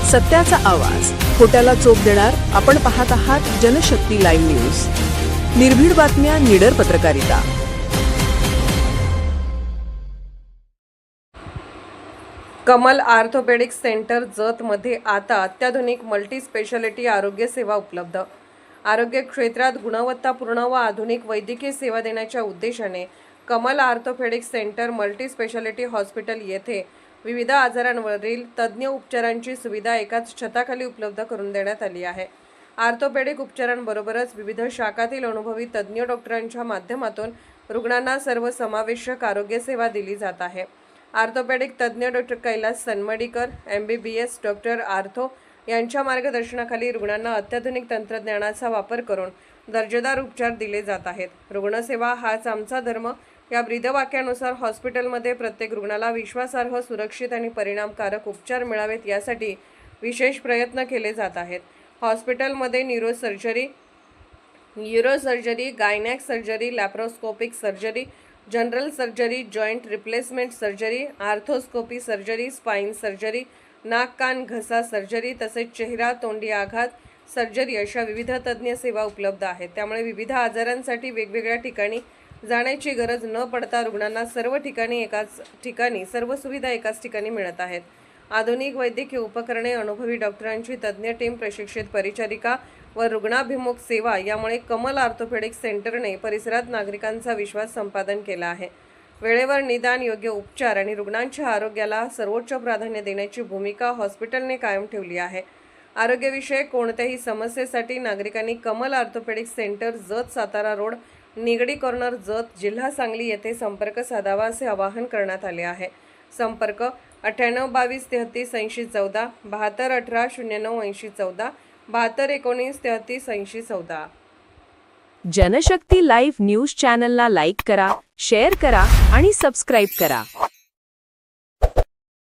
सत्याचा आवाज, खोट्याला चोप देणार. आपण पाहत आहात जनशक्ती लाईव्ह न्यूज. निर्भीड बातम्या, निडर पत्रकारिता. कमल ऑर्थोपेडिक सेंटर जतमध्ये आता अत्याधुनिक मल्टी स्पेशालिटी आरोग्य सेवा उपलब्ध. आरोग्य क्षेत्रात गुणवत्तापूर्ण व आधुनिक वैद्यकीय सेवा देण्याच्या उद्देशाने Kamal orthopaedic centre multi speciality hospital येथे विविध आजारांवरील तज्ज्ञ उपचारांची सुविधा एकाच छताखाली उपलब्ध करून देण्यात आली आहे. ऑर्थोपेडिक उपचारांबरोबरच विविध शाखातील अनुभवी तज्ज्ञ डॉक्टरांच्या माध्यमातून रुग्णांना सर्वसमावेशक आरोग्य सेवा दिली जात आहे. ऑर्थोपेडिक तज्ज्ञ doctor Kailas Sanmadikar, MBBS doctor ortho यांच्या मार्गदर्शनाखाली रुग्णांना अत्याधुनिक तंत्रज्ञानाचा वापर करून दर्जेदार उपचार दिले जात आहेत. रुग्णसेवा हाच आमचा धर्म या ब्रीदवाक्यानुसार हॉस्पिटलमध्ये प्रत्येक रुग्णाला विश्वासार्ह, सुरक्षित आणि परिणामकारक उपचार मिळावेत यासाठी विशेष प्रयत्न केले जात आहेत. हॉस्पिटलमध्ये neurosurgery, gynaec surgery, laparoscopic surgery, general surgery, joint replacement surgery, arthroscopy surgery, spine surgery, नाक कान घसा सर्जरी तसेच चेहरा तोंडी आघात सर्जरी अशा विविध तज्ज्ञ सेवा उपलब्ध आहेत. त्यामुळे विविध आजारांसाठी वेगवेगळ्या ठिकाणी जाण्याची गरज न पडता रुग्णांना सर्व सुविधा एकाच ठिकाणी मिळत आहेत. आधुनिक वैद्यकीय उपकरणे, अनुभवी डॉक्टरांची तज्ज्ञ टीम, प्रशिक्षित परिचारिका व रुग्णाभिमुख सेवा यामुळे कमल ऑर्थोपेडिक सेंटरने परिसरात नागरिकांचा विश्वास संपादन केला आहे. वेळेवर निदान, योग्य उपचार आणि रुग्णांच्या आरोग्याला सर्वोच्च प्राधान्य देण्याची भूमिका हॉस्पिटलने कायम ठेवली आहे. आरोग्यविषयक कोणत्याही समस्येसाठी नागरिकांनी Kamal orthopaedic centre, Jath, Satara road, Nigdi corner, Jath, जिल्हा सांगली येथे संपर्क साधावा असे आवाहन करण्यात आले आहे. संपर्क 98 22 33 80 14, 72 18 09 80 14, 72 19 33 80 14. जनशक्ती लाईव्ह न्यूज चॅनलला लाईक करा, शेअर करा आणि सबस्क्राईब करा.